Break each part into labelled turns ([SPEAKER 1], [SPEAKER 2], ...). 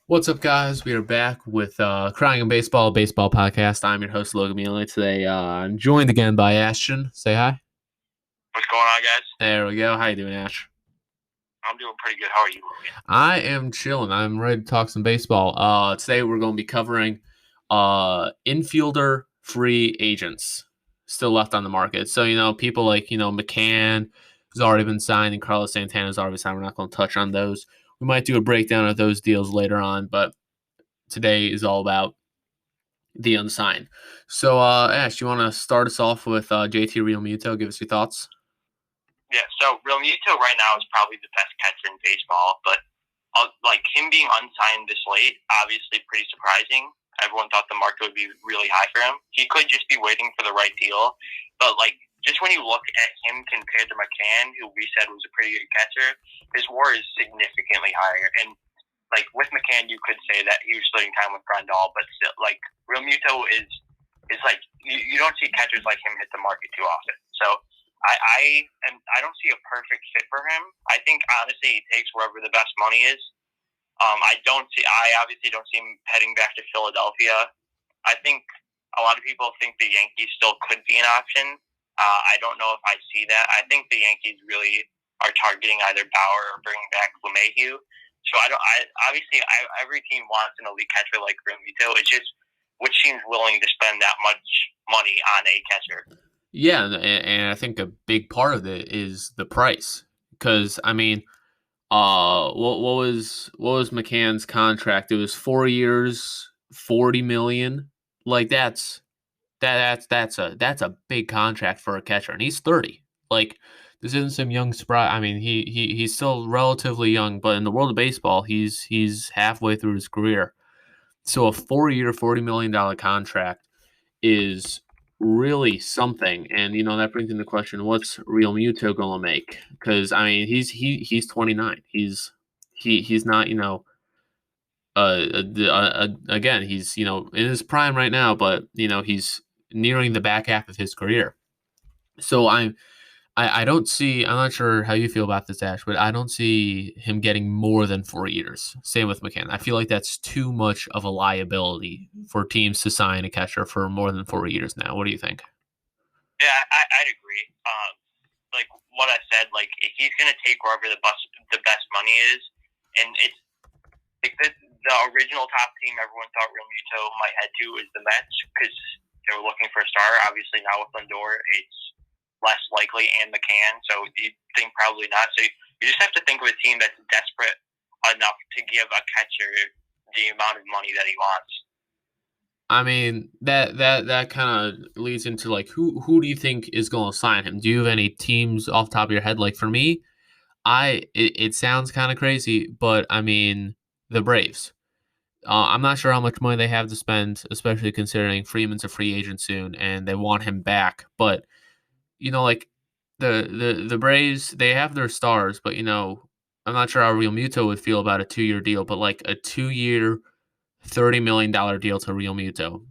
[SPEAKER 1] What's up, guys? We are back with Crying in Baseball, a baseball podcast. I'm your host, Logan Mealy. Today, I'm joined again by Ashton. Say hi.
[SPEAKER 2] What's going on, guys?
[SPEAKER 1] There we go. How you doing, Ash?
[SPEAKER 2] I'm doing pretty good. How are you, Logan?
[SPEAKER 1] I am chilling. I'm ready to talk some baseball. Today we're going to be covering infielder free agents still left on the market. So, people like, McCann, who's already been signed, and Carlos Santana's already signed. We're not going to touch on those. We might do a breakdown of those deals later on, but today is all about the unsigned. So, Ash, you want to start us off with JT Realmuto? Give us your thoughts.
[SPEAKER 2] Yeah, so Realmuto right now is probably the best catcher in baseball, but like him being unsigned this late, obviously pretty surprising. Everyone thought the market would be really high for him. He could just be waiting for the right deal, but like just when you look at him compared to McCann, who we said was a pretty good catcher, his WAR is significantly higher. And like with McCann, you could say that he was splitting time with Grandal, but still, like Realmuto is like you don't see catchers like him hit the market too often. So I don't see a perfect fit for him. I think honestly he takes wherever the best money is. I obviously don't see him heading back to Philadelphia. I think a lot of people think the Yankees still could be an option. I don't know if I see that. I think the Yankees really are targeting either Bauer or bringing back LeMahieu. So every team wants an elite catcher like Realmuto. It's just which team's willing to spend that much money on a catcher.
[SPEAKER 1] Yeah, and I think a big part of it is the price. Because I mean, what was McCann's contract? It was 4 years, $40 million. Like that's a big contract for a catcher, and he's 30. Like this isn't some young spry. I mean, he's still relatively young, but in the world of baseball, he's halfway through his career. So a 4 year, $40 million contract is really something, and that brings into question what's Realmuto gonna make? Because I mean, he's 29. He's not again, he's in his prime right now, but he's nearing the back half of his career. So I don't see. I'm not sure how you feel about this, Ash, but I don't see him getting more than 4 years. Same with McCann. I feel like that's too much of a liability for teams to sign a catcher for more than 4 years now. What do you think?
[SPEAKER 2] Yeah, I'd agree. Like what I said, like he's going to take wherever the best money is, and it's like the original top team everyone thought Realmuto might head to is the Mets because they were looking for a star. Obviously now with Lindor, it's less likely, and McCann, so you think probably not. So you just have to think of a team that's desperate enough to give a catcher the amount of money that he wants.
[SPEAKER 1] I mean that kind of leads into like who do you think is going to sign him? Do you have any teams off the top of your head? Like for me, it sounds kind of crazy, but I mean the Braves. I'm not sure how much money they have to spend, especially considering Freeman's a free agent soon and they want him back. But like the Braves, they have their stars, but I'm not sure how Realmuto would feel about a 2 year deal, but like a 2 year, $30 million deal to Realmuto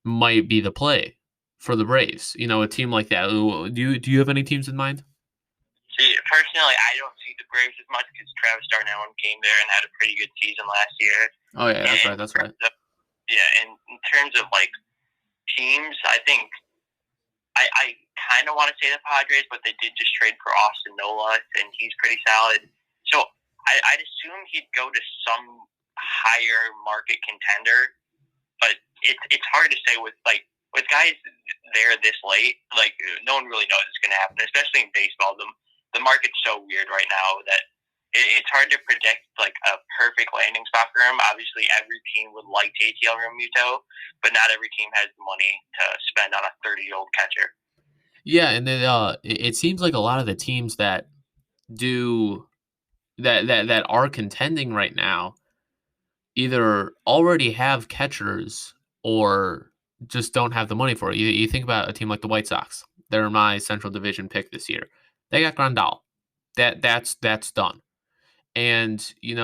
[SPEAKER 1] might be the play for the Braves. A team like that. Do you have any teams in mind?
[SPEAKER 2] See, personally, I don't see the Braves as much because Travis Darnell came there and had a pretty good season last year.
[SPEAKER 1] Oh yeah, that's right. That's right.
[SPEAKER 2] In terms of like teams, I think I kind of want to say the Padres, but they did just trade for Austin Nola, and he's pretty solid. So I'd assume he'd go to some higher market contender, but it's hard to say with guys there this late. Like no one really knows what's going to happen, especially in baseball. The market's so weird right now that it's hard to predict like a perfect landing spot for him. Obviously, every team would like JT Realmuto, but not every team has the money to spend on a 30-year-old catcher.
[SPEAKER 1] Yeah, and then it seems like a lot of the teams that do that are contending right now either already have catchers or just don't have the money for it. You think about a team like the White Sox. They're my Central Division pick this year. They got Grandal. That's done. And you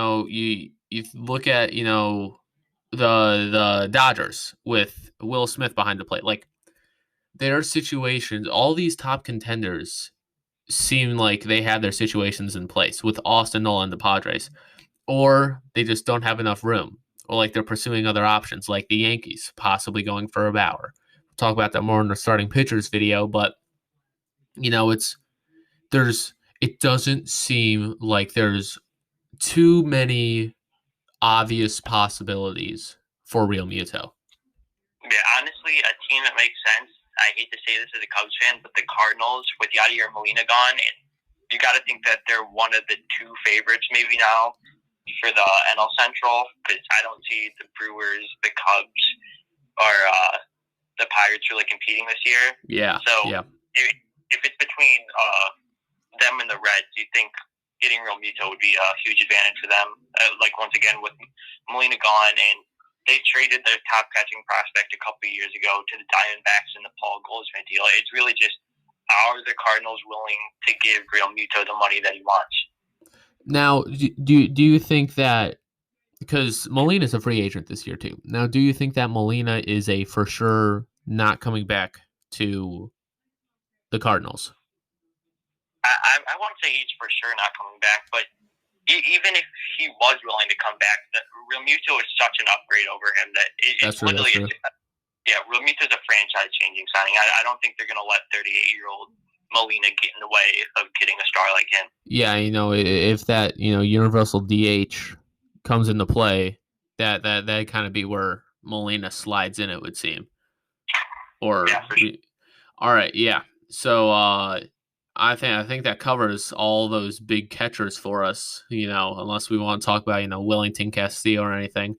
[SPEAKER 1] look at the Dodgers with Will Smith behind the plate. Like there are situations. All these top contenders seem like they have their situations in place with Austin Nola and the Padres, or they just don't have enough room, or like they're pursuing other options, like the Yankees possibly going for a Bauer. We'll talk about that more in the starting pitchers video, but it's there's it doesn't seem like there's too many obvious possibilities for Real Muto.
[SPEAKER 2] Yeah, honestly, a team that makes sense. I hate to say this as a Cubs fan, but the Cardinals with Yadier Molina gone, and you got to think that they're one of the two favorites maybe now for the NL Central, because I don't see the Brewers, the Cubs, or the Pirates really competing this year.
[SPEAKER 1] Yeah.
[SPEAKER 2] So
[SPEAKER 1] yeah.
[SPEAKER 2] If it's between them and the Reds, you think getting Real Muto would be a huge advantage for them. Like once again with Molina gone, and they traded their top catching prospect a couple of years ago to the Diamondbacks in the Paul Goldschmidt deal. It's really just, are the Cardinals willing to give Real Muto the money that he wants?
[SPEAKER 1] Now, do you think that, because Molina's a free agent this year too. Now, do you think that Molina is a for sure not coming back to the Cardinals?
[SPEAKER 2] I won't say he's for sure not coming back, but even if he was willing to come back, Real Muto is such an upgrade over him that it's literally Real Muto's a franchise-changing signing. I don't think they're going to let 38-year-old Molina get in the way of getting a star like him.
[SPEAKER 1] Yeah, if that universal DH comes into play, that kind of be where Molina slides in, it would seem. Or
[SPEAKER 2] yeah, for sure.
[SPEAKER 1] All right, yeah. So I think that covers all those big catchers for us. Unless we want to talk about Wellington Castillo or anything.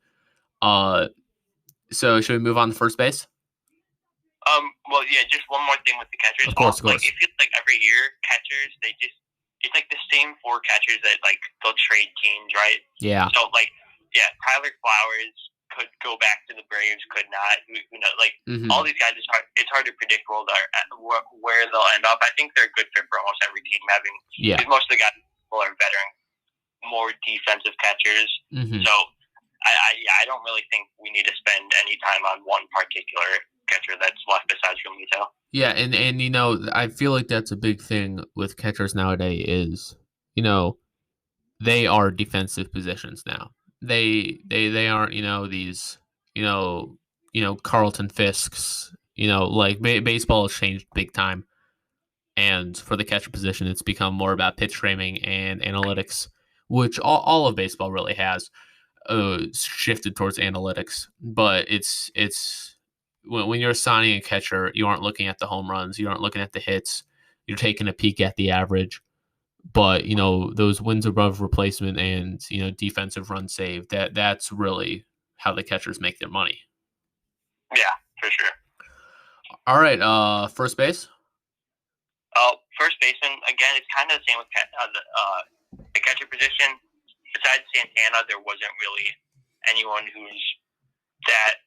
[SPEAKER 1] So should we move on to first base?
[SPEAKER 2] Well, yeah. Just one more thing with the catchers.
[SPEAKER 1] Of course.
[SPEAKER 2] Like, it feels like every year catchers, it's like the same four catchers that like they'll trade teams, right?
[SPEAKER 1] Yeah.
[SPEAKER 2] So Tyler Flowers could go back to the Braves, could not. All these guys, it's hard to predict where they'll end up. I think they're a good fit for almost every team. Because most of the guys are veteran, more defensive catchers.
[SPEAKER 1] Mm-hmm.
[SPEAKER 2] So I don't really think we need to spend any time on one particular catcher that's left besides Real Muto.
[SPEAKER 1] Yeah, and I feel like that's a big thing with catchers nowadays is, they are defensive positions now. They aren't, these, Carlton Fisks, like baseball has changed big time. And for the catcher position, it's become more about pitch framing and analytics, which all of baseball really has shifted towards analytics. But it's when you're assigning a catcher, you aren't looking at the home runs, you aren't looking at the hits, you're taking a peek at the average. But those wins above replacement and defensive run save, that's really how the catchers make their money.
[SPEAKER 2] Yeah, for sure.
[SPEAKER 1] All right, first base.
[SPEAKER 2] First baseman, again, it's kind of the same with the catcher position. Besides Santana, there wasn't really anyone who's that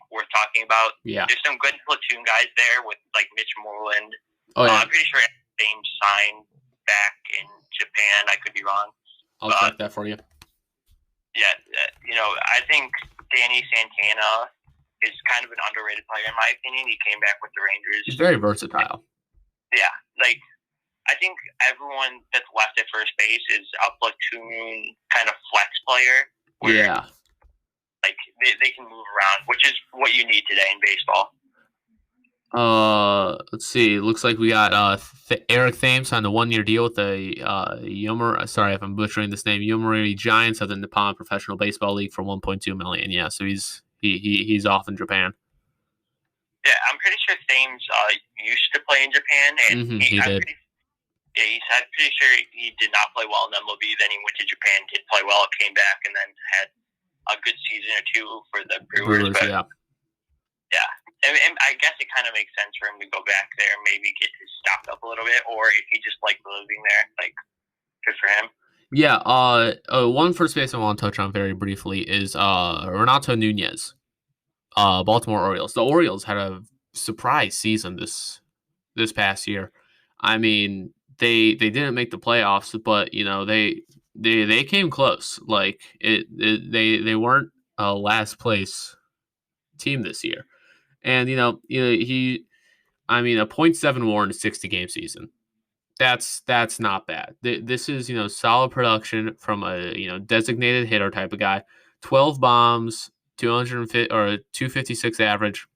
[SPEAKER 2] worth talking about.
[SPEAKER 1] Yeah.
[SPEAKER 2] There's some good platoon guys there with Mitch Moreland.
[SPEAKER 1] Oh yeah.
[SPEAKER 2] I'm pretty sure James signed back in Japan. I could be wrong.
[SPEAKER 1] I'll check that for you.
[SPEAKER 2] Yeah, I think Danny Santana is kind of an underrated player in my opinion. He came back with the Rangers.
[SPEAKER 1] He's very versatile.
[SPEAKER 2] Yeah, I think everyone that's left at first base is a platoon kind of flex player.
[SPEAKER 1] Yeah.
[SPEAKER 2] They can move around, which is what you need today in baseball.
[SPEAKER 1] Let's see. Looks like we got Eric Thames signed a 1-year deal with the Yomiuri. Sorry if I'm butchering this name. Yomiuri Giants of the Nippon Professional Baseball League for $1.2 million. Yeah, so he's off in Japan.
[SPEAKER 2] Yeah, I'm pretty sure Thames used to play in Japan, and
[SPEAKER 1] he did.
[SPEAKER 2] I'm pretty sure he did not play well in MLB. Then he went to Japan, did play well, came back, and then had a good season or two for the Brewers.
[SPEAKER 1] Yeah.
[SPEAKER 2] Yeah. And I guess it kind of makes sense for him to go back there, maybe get his stock up a little bit, or if he just liked living there, good for him.
[SPEAKER 1] Yeah. One first base I want to touch on very briefly is Renato Nunez, Baltimore Orioles. The Orioles had a surprise season this past year. I mean, they didn't make the playoffs, but they came close. They weren't a last place team this year. And a .7 WAR in a 60-game season. That's not bad. This is solid production from a designated hitter type of guy. 12 bombs, 250 or 256 average.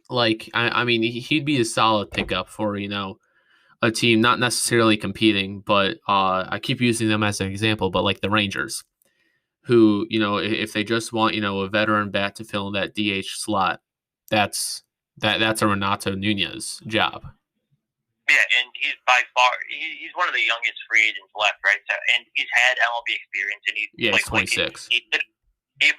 [SPEAKER 1] Like, I mean, he'd be a solid pickup for, a team not necessarily competing, but I keep using them as an example, but like the Rangers, who, if they just want, a veteran bat to fill in that DH slot, that's a Renato Nunez job.
[SPEAKER 2] Yeah, and he's by far he's one of the youngest free agents left, right? So, and he's had MLB experience, and
[SPEAKER 1] He's 26.
[SPEAKER 2] He did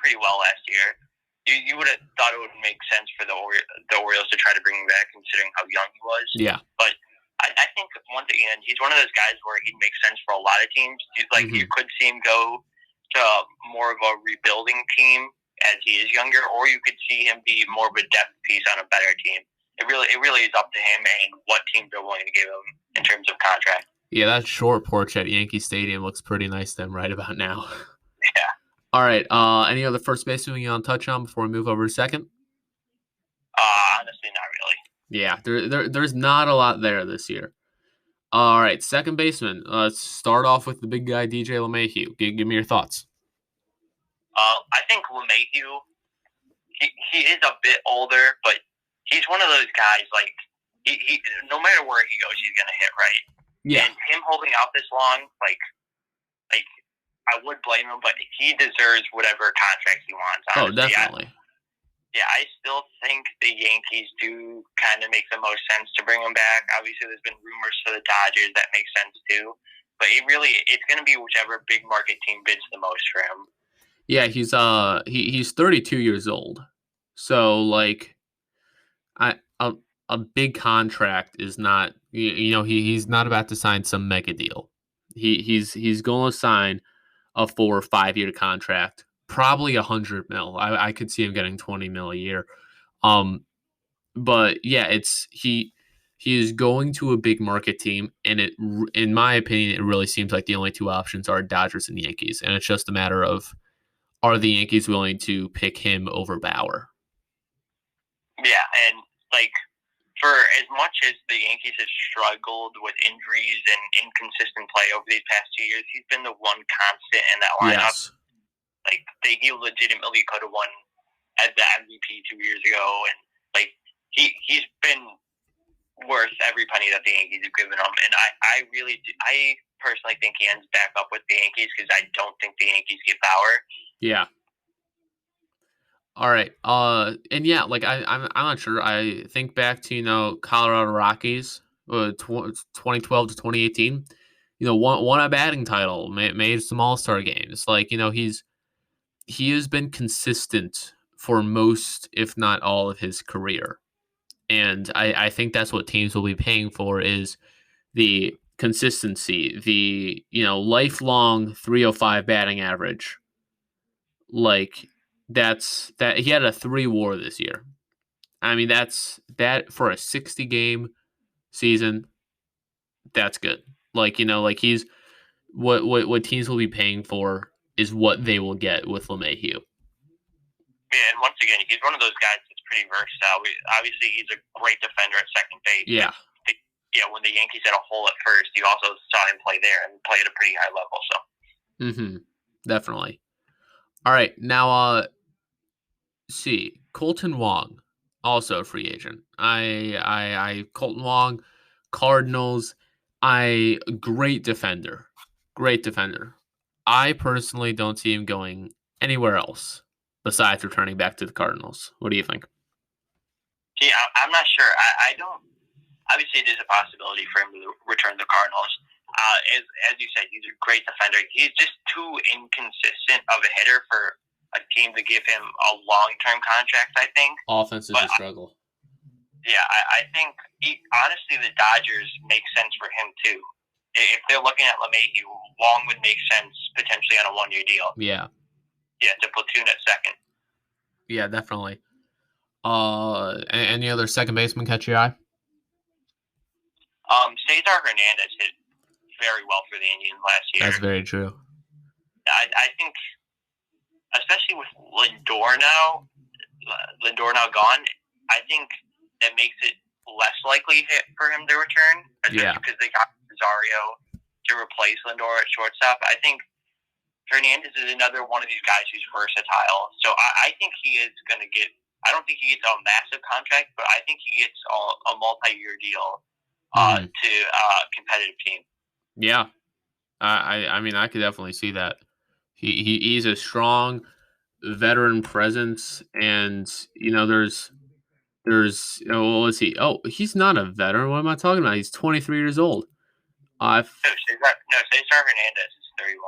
[SPEAKER 2] pretty well last year. You would have thought it would make sense for the Orioles to try to bring him back, considering how young he was.
[SPEAKER 1] Yeah,
[SPEAKER 2] but I think once again he's one of those guys where he'd make sense for a lot of teams. He's like you could see him go to more of a rebuilding team as he is younger, or you could see him be more of a depth piece on a better team. It really is up to him and what teams are willing to give him in terms of contract.
[SPEAKER 1] Yeah, that short porch at Yankee Stadium looks pretty nice to them right about now.
[SPEAKER 2] Yeah.
[SPEAKER 1] All right. Any other first baseman you want to touch on before we move over to second?
[SPEAKER 2] Honestly, not really.
[SPEAKER 1] Yeah, there's not a lot there this year. All right, second baseman. Let's start off with the big guy, DJ LeMahieu. Give me your thoughts.
[SPEAKER 2] I think LeMahieu, he is a bit older, but he's one of those guys, like, he no matter where he goes, he's going to hit, right?
[SPEAKER 1] Yeah.
[SPEAKER 2] And him holding out this long, like I would blame him, but he deserves whatever contract he wants, honestly.
[SPEAKER 1] Oh, definitely.
[SPEAKER 2] I still think the Yankees do kind of make the most sense to bring him back. Obviously, there's been rumors for the Dodgers that make sense too. But it's going to be whichever big market team bids the most for him.
[SPEAKER 1] Yeah, he's 32 years old. So, like, a big contract is not, he's not about to sign some mega deal. He's going to sign a 4 or 5 year contract, probably $100 million. I could see him getting $20 million a year. But yeah, he is going to a big market team, and in my opinion, it really seems like the only two options are Dodgers and Yankees, and it's just a matter of, are the Yankees willing to pick him over Bauer?
[SPEAKER 2] Yeah, and like, for as much as the Yankees have struggled with injuries and inconsistent play over these past 2 years, he's been the one constant in that lineup.
[SPEAKER 1] Yes.
[SPEAKER 2] Like, he legitimately could have won as the MVP 2 years ago, and like he's been worth every penny that the Yankees have given him. And I personally think he ends back up with the Yankees because I don't think the Yankees get Bauer.
[SPEAKER 1] Yeah. All right. And yeah, like I'm not sure. I think back to Colorado Rockies, 2012 to 2018. Won a batting title, made some All-Star games. Like he has been consistent for most, if not all, of his career, and I think that's what teams will be paying for is the consistency, the lifelong 305 batting average. Like that he had a 3 WAR this year. I mean that for a 60 game season. That's good. Like he's what teams will be paying for is what they will get with LeMahieu.
[SPEAKER 2] Yeah, and once again, he's one of those guys that's pretty versatile. Obviously, he's a great defender at second base.
[SPEAKER 1] Yeah.
[SPEAKER 2] When the Yankees had a hole at first, you also saw him play there and play at a pretty high level. So.
[SPEAKER 1] Definitely. All right, now see Colton Wong, also a free agent. I Colton Wong, Cardinals. Great defender. I personally don't see him going anywhere else besides returning back to the Cardinals. What do you think?
[SPEAKER 2] Yeah, I'm not sure. I don't. Obviously, it is a possibility for him to return to the Cardinals. As you said, he's a great defender. He's just too inconsistent of a hitter for a team to give him a long-term contract, I think.
[SPEAKER 1] Offense is a struggle.
[SPEAKER 2] I think, honestly, the Dodgers make sense for him, too. If they're looking at LeMahieu, Wong would make sense potentially on a 1-year deal.
[SPEAKER 1] Yeah.
[SPEAKER 2] Yeah, to platoon at second.
[SPEAKER 1] Yeah, definitely. Any other second baseman catch your eye?
[SPEAKER 2] Cesar Hernandez hit very well for the Indians last year.
[SPEAKER 1] That's very true.
[SPEAKER 2] I think, especially with Lindor now gone, I think that makes it less likely for him to return.
[SPEAKER 1] Yeah.
[SPEAKER 2] Because they got Rosario to replace Lindor at shortstop. I think Hernandez is another one of these guys who's versatile. So I think he is going to get. I don't think he gets a massive contract, but I think he gets a multi-year deal to a competitive team.
[SPEAKER 1] Yeah, I mean, I could definitely see that. He's a strong veteran presence, and there's well, let's see. Oh, he's not a veteran. What am I talking about? He's 23 years old.
[SPEAKER 2] Cesar Hernandez is 31.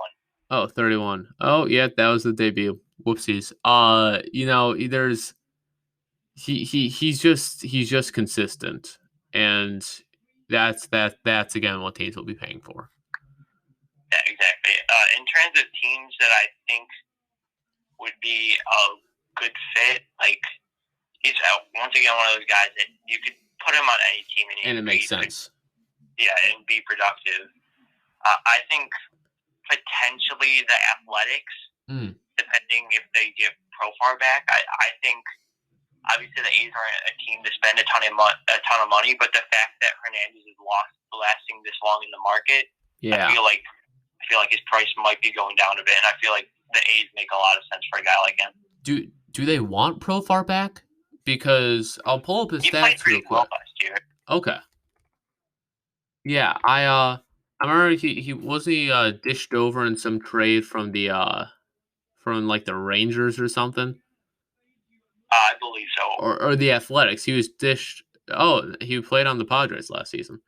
[SPEAKER 1] Oh, 31. Oh, yeah, that was the debut. Whoopsies. There's he's just consistent, and that's again what teams will be paying for.
[SPEAKER 2] Yeah, exactly. In terms of teams that I think would be a good fit, like he's once again one of those guys that you could put him on any team
[SPEAKER 1] and it makes sense.
[SPEAKER 2] And be productive. I think potentially the Athletics, depending if they get Profar back. I think obviously the A's aren't a team to spend a ton of money, but the fact that Hernandez is lasting this long in the market, I feel like his price might be going down a bit, and I feel like the A's make a lot of sense for a guy like him.
[SPEAKER 1] Do they want Profar back? Because I'll pull up his stats real quick.
[SPEAKER 2] Well last year.
[SPEAKER 1] Okay. Yeah, I remember he wasn't dished over in some trade from the like the Rangers or something.
[SPEAKER 2] I believe so.
[SPEAKER 1] Or the Athletics. He was dished. Oh, he played on the Padres last season.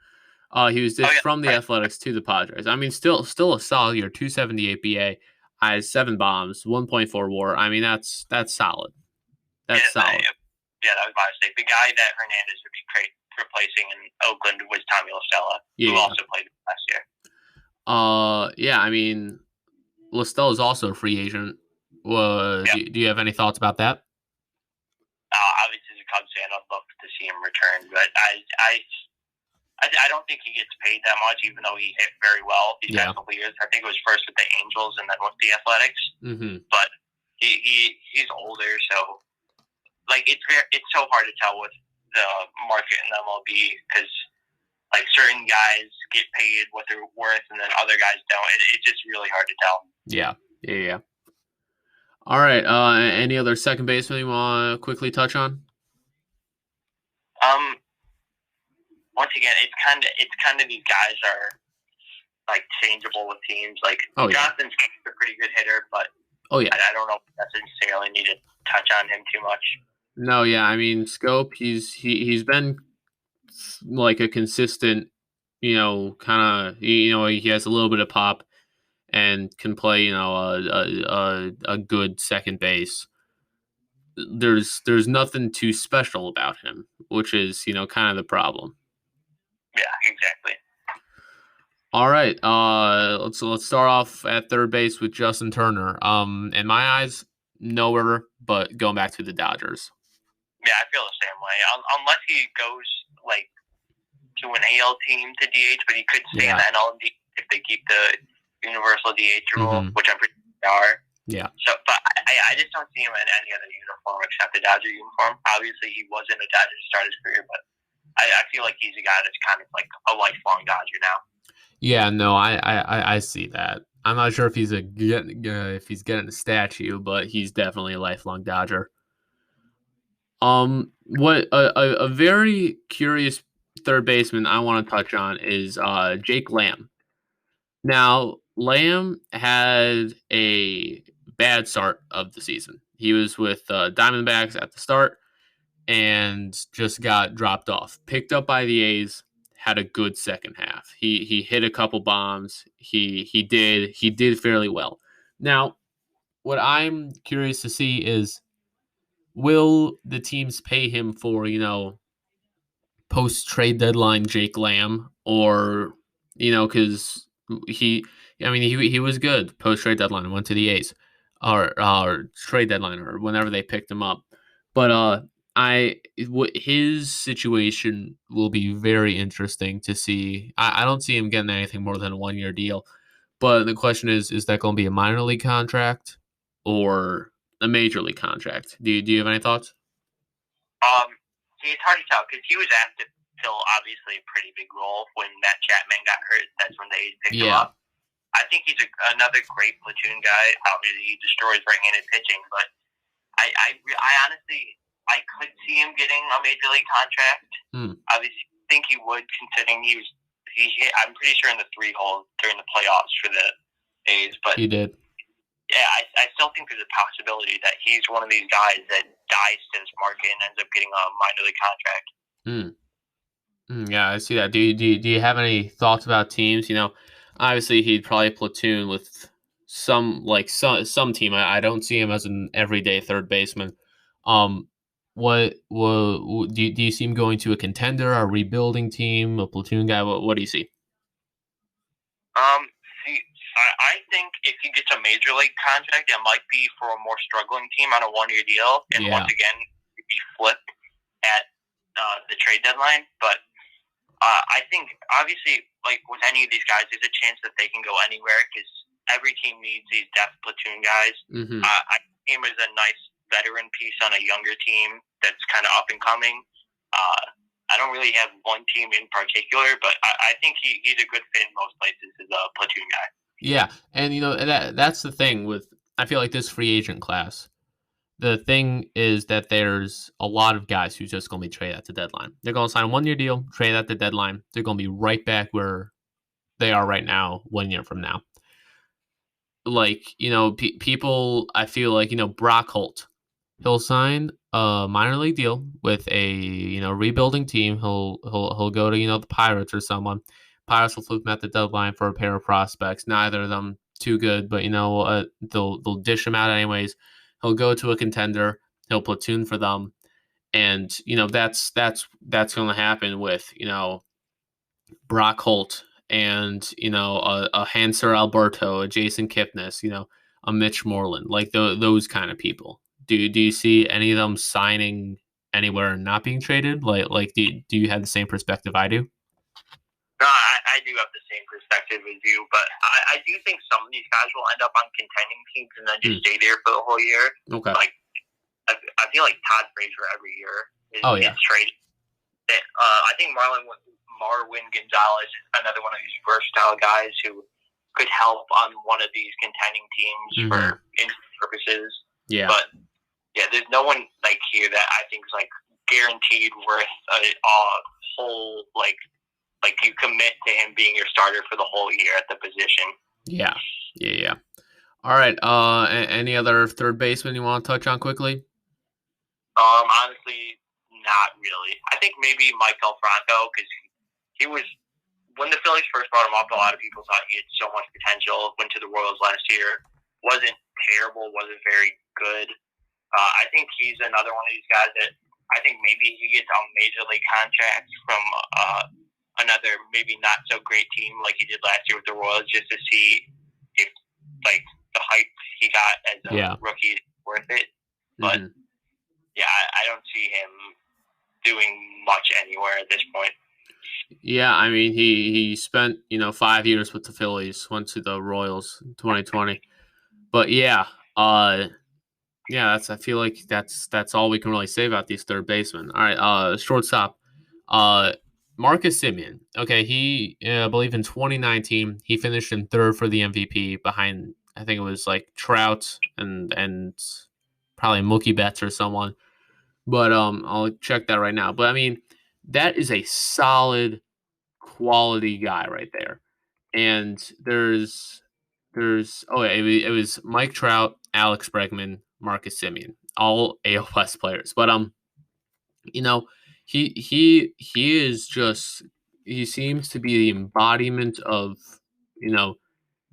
[SPEAKER 1] He was dished from the Athletics to the Padres. I mean, still a solid year. 278 BA, has 7 bombs, 1.4 WAR. I mean, that's solid. That's solid.
[SPEAKER 2] Yeah, that was my mistake. The guy that Hernandez would be replacing in Oakland was Tommy La Stella, who also played last year.
[SPEAKER 1] Yeah, I mean, La Stella is also a free agent. Do you have any thoughts about that?
[SPEAKER 2] Obviously, as a Cubs fan, I'd love to see him return, but I don't think he gets paid that much, even though he hit very well these past couple years. I think it was first with the Angels and then with the Athletics. But he's older, so like it's so hard to tell with the market in MLB because like certain guys get paid what they're worth and then other guys don't. It's just really hard to tell.
[SPEAKER 1] Yeah. All right. Any other second baseman you want to quickly touch on?
[SPEAKER 2] Once again, it's kind of these guys are like changeable with teams. Like Johnson's a pretty good hitter, but I don't know if that's necessarily need to touch on him too much.
[SPEAKER 1] No, yeah, I mean Scope. He's been like a consistent, kind of, he has a little bit of pop and can play, a good second base. There's nothing too special about him, which is, kind of the problem.
[SPEAKER 2] Yeah, exactly.
[SPEAKER 1] All right, let's start off at third base with Justin Turner. In my eyes, nowhere but going back to the Dodgers.
[SPEAKER 2] Yeah, I feel the same way. Unless he goes like to an AL team to DH, but he could stay in the NL if they keep the universal DH rule, which I'm pretty sure they are.
[SPEAKER 1] Yeah.
[SPEAKER 2] So, but I just don't see him in any other uniform except the Dodger uniform. Obviously, he was in a Dodger to start his career, but I feel like he's a guy that's kind of like a lifelong Dodger now.
[SPEAKER 1] Yeah, no, I see that. I'm not sure if he's getting a statue, but he's definitely a lifelong Dodger. What a very curious third baseman I want to touch on is Jake Lamb. Now, Lamb had a bad start of the season. He was with Diamondbacks at the start and just got dropped off. Picked up by the A's, had a good second half. He hit a couple bombs. He did fairly well. Now, what I'm curious to see is, will the teams pay him for, post-trade deadline Jake Lamb, or, because he was good post-trade deadline, went to the A's, or trade deadline, or whenever they picked him up. But his situation will be very interesting to see. I don't see him getting anything more than a 1-year deal. But the question is that going to be a minor league contract or a major league contract? Do you have any thoughts?
[SPEAKER 2] It's hard to tell because he was asked to fill obviously a pretty big role when Matt Chapman got hurt. That's when they picked him up. I think he's another great platoon guy. Obviously, he destroys right-handed pitching, but I honestly could see him getting a major league contract. Obviously, I think he would, considering he hit, I'm pretty sure, in the 3 hole during the playoffs for the A's. But
[SPEAKER 1] he did.
[SPEAKER 2] Yeah, I still think there's a possibility that he's one of these guys that dies to this market and ends up getting a minor league contract.
[SPEAKER 1] Yeah, I see that. Do you have any thoughts about teams? Obviously he'd probably platoon with some team. I don't see him as an everyday third baseman. What do you see him going to a contender, a rebuilding team, a platoon guy? What do you see?
[SPEAKER 2] I think if he gets a major league contract, it might be for a more struggling team on a 1-year deal, and once again, be flipped at the trade deadline. But I think, obviously, like with any of these guys, there's a chance that they can go anywhere because every team needs these depth platoon guys. I think him as a nice veteran piece on a younger team that's kind of up and coming. I don't really have one team in particular, but I think he's a good fit in most places as a platoon guy.
[SPEAKER 1] Yeah, and that's the thing with, I feel like, this free agent class. The thing is that there's a lot of guys who's just going to be traded at the deadline. They're going to sign a 1-year deal, trade at the deadline. They're going to be right back where they are right now 1 year from now. Like, people, I feel like, Brock Holt, he'll sign a minor league deal with a, rebuilding team. He'll go to, the Pirates or someone. Pirates will flip him at the deadline for a pair of prospects. Neither of them too good, but they'll dish him out anyways. He'll go to a contender. He'll platoon for them, and that's going to happen with Brock Holt and a Hanser Alberto, a Jason Kipnis, a Mitch Moreland, like those kind of people. Do you see any of them signing anywhere and not being traded? Like do you have the same perspective I do?
[SPEAKER 2] No, I do have the same perspective as you, but I do think some of these guys will end up on contending teams and then just stay there for the whole year.
[SPEAKER 1] Okay.
[SPEAKER 2] Like, I feel like Todd Frazier every year is traded. I think Marwin Gonzalez is another one of these versatile guys who could help on one of these contending teams for injury purposes.
[SPEAKER 1] Yeah.
[SPEAKER 2] But, yeah, there's no one like here that I think is like guaranteed worth a whole, like you commit to him being your starter for the whole year at the position.
[SPEAKER 1] Yeah. All right. Any other third baseman you want to touch on quickly?
[SPEAKER 2] Honestly, not really. I think maybe Michael Franco, because he was, when the Phillies first brought him up, a lot of people thought he had so much potential. Went to the Royals last year, wasn't terrible, wasn't very good. I think he's another one of these guys that I think maybe he gets a major league contract from another maybe not so great team like he did last year with the Royals, just to see if like the hype he got as a rookie is worth it. But yeah, I don't see him doing much anywhere at this point.
[SPEAKER 1] Yeah, I mean he spent 5 years with the Phillies, went to the Royals in 2020, but I feel like that's all we can really say about these third basemen. All right, shortstop. Marcus Semien. Okay, he I believe in 2019 he finished in third for the MVP behind, I think it was like Trout and probably Mookie Betts or someone. But I'll check that right now. But I mean, that is a solid quality guy right there. And there's it was Mike Trout, Alex Bregman, Marcus Semien, all AL West players. But he is just, he seems to be the embodiment of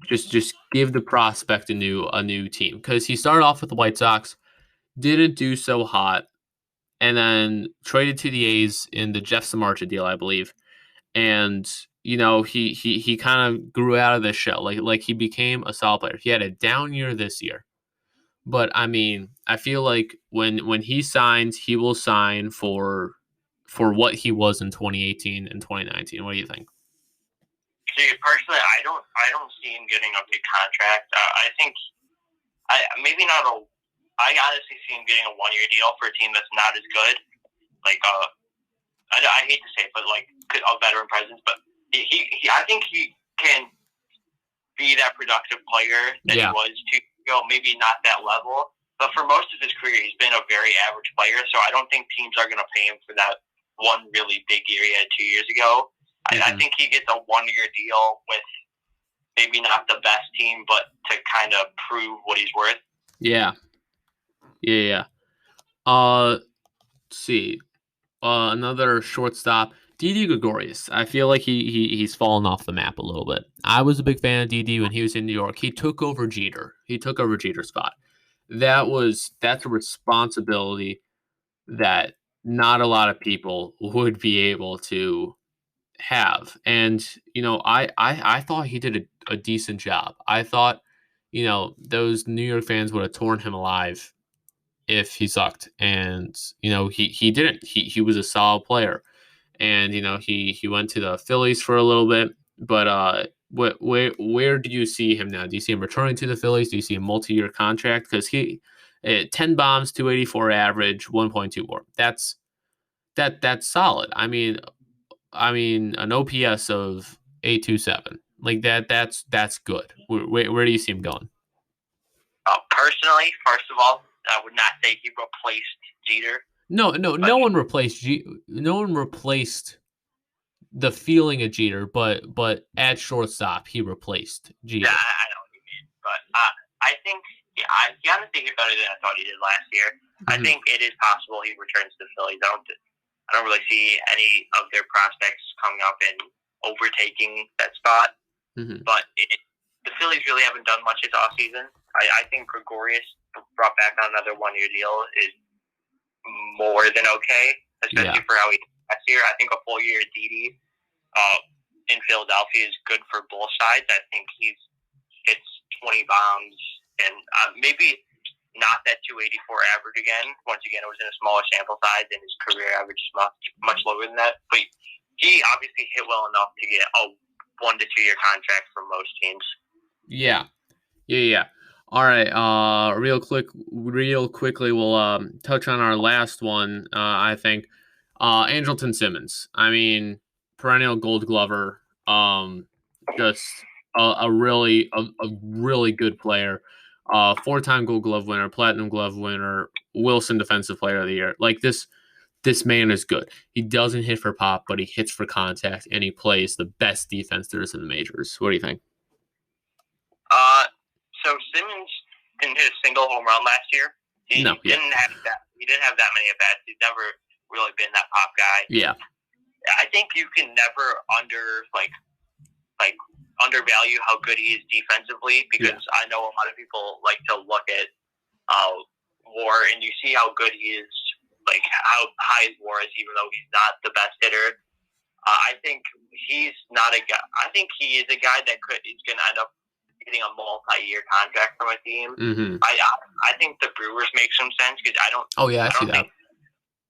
[SPEAKER 1] just give the prospect a new team, because he started off with the White Sox, didn't do so hot, and then traded to the A's in the Jeff Samardzija deal, I believe, and he kind of grew out of the shell, like he became a solid player. He had a down year this year. But I mean, I feel like when he signs, he will sign for what he was in 2018 and 2019. What do you think?
[SPEAKER 2] See, personally, I don't see him getting a big contract. I think maybe not a. I honestly see him getting a 1-year deal for a team that's not as good. Like I hate to say it, but like a veteran presence. But he I think he can be that productive player that he was 2 years ago. Maybe not that level, but for most of his career, he's been a very average player. So I don't think teams are going to pay him for that one really big year he had 2 years ago. I think he gets a 1-year deal with maybe not the best team, but to kind of prove what he's worth.
[SPEAKER 1] Yeah. Let's see. Another shortstop, Didi Gregorius. I feel like he's fallen off the map a little bit. I was a big fan of Didi when he was in New York. He took over Jeter. He took over Jeter's spot. That's a responsibility that not a lot of people would be able to have. And I thought he did a decent job. I thought those New York fans would have torn him alive if he sucked. And he didn't. He was a solid player. And he went to the Phillies for a little bit. But where do you see him now? Do you see him returning to the Phillies? Do you see a multi-year contract? Because 10 bombs, 284 average, 1.2 WAR. That's solid. I mean an OPS of 827. Like that's good. Where do you see him going?
[SPEAKER 2] Personally, first of all, I would not say he replaced Jeter.
[SPEAKER 1] No one replaced no one replaced the feeling of Jeter, but at shortstop he replaced Jeter.
[SPEAKER 2] Yeah, I know what you mean, but I think he honestly did better than I thought he did last year. Mm-hmm. I think it is possible he returns to the Phillies. I don't really see any of their prospects coming up and overtaking that spot. Mm-hmm. But the Phillies really haven't done much this offseason. I think Gregorius brought back on another 1-year deal is more than okay, especially for how he did last year. I think a full year at Didi in Philadelphia is good for both sides. I think he's hits 20 bombs and maybe not that 284 average again. Once again, it was in a smaller sample size, and his career average is much lower than that. But he obviously hit well enough to get a 1 to 2 year contract for most teams.
[SPEAKER 1] Yeah. All right. Real quickly, we'll touch on our last one. I think Andrelton Simmons. I mean, perennial Gold Glover. Just a really good player. 4-time Gold Glove winner, Platinum Glove winner, Wilson Defensive Player of the Year. Like this man is good. He doesn't hit for pop, but he hits for contact, and he plays the best defense there is in the majors. What do you think?
[SPEAKER 2] So Simmons didn't hit a single home run last year. He didn't have that many at bats. He's never really been that pop guy.
[SPEAKER 1] Yeah.
[SPEAKER 2] I think you can never undervalue how good he is defensively, because I know a lot of people like to look at WAR, and you see how good he is, like how high his WAR is, even though he's not the best hitter. I think he's not a guy. I think he is a guy that is going to end up getting a multi-year contract from a team. Mm-hmm. I think the Brewers make some sense, because I don't.
[SPEAKER 1] Oh yeah, I see that.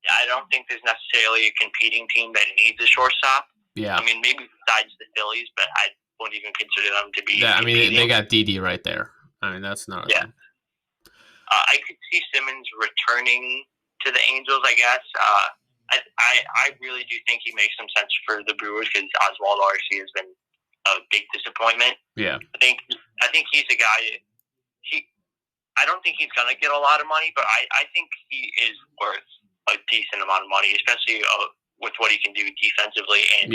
[SPEAKER 2] I don't think there's necessarily a competing team that needs a shortstop.
[SPEAKER 1] Yeah.
[SPEAKER 2] I mean, maybe besides the Phillies, but I wouldn't even consider them to be.
[SPEAKER 1] Yeah, I mean, they got Didi right there. I mean, that's not.
[SPEAKER 2] Yeah. I could see Simmons returning to the Angels, I guess. I really do think he makes some sense for the Brewers, because Oswaldo Arcia has been a big disappointment.
[SPEAKER 1] Yeah.
[SPEAKER 2] I think he's a guy. I don't think he's gonna get a lot of money, but I think he is worth a decent amount of money, especially with what he can do defensively. And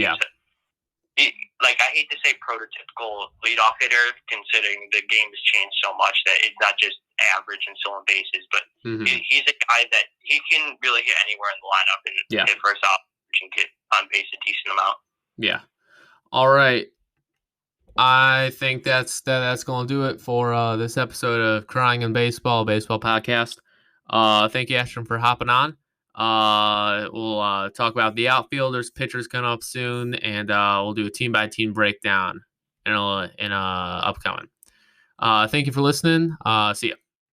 [SPEAKER 2] I hate to say prototypical leadoff hitter, considering the game has changed so much that it's not just average and stolen bases, but he's a guy that he can really hit anywhere in the lineup and hit for a solid and get on base a decent amount. Yeah.
[SPEAKER 1] All right. I think that's going to do it for this episode of Crying in Baseball podcast. Thank you, Ashton, for hopping on. We'll talk about the outfielders, pitchers coming up soon, and we'll do a team-by-team breakdown in upcoming. Thank you for listening. See ya.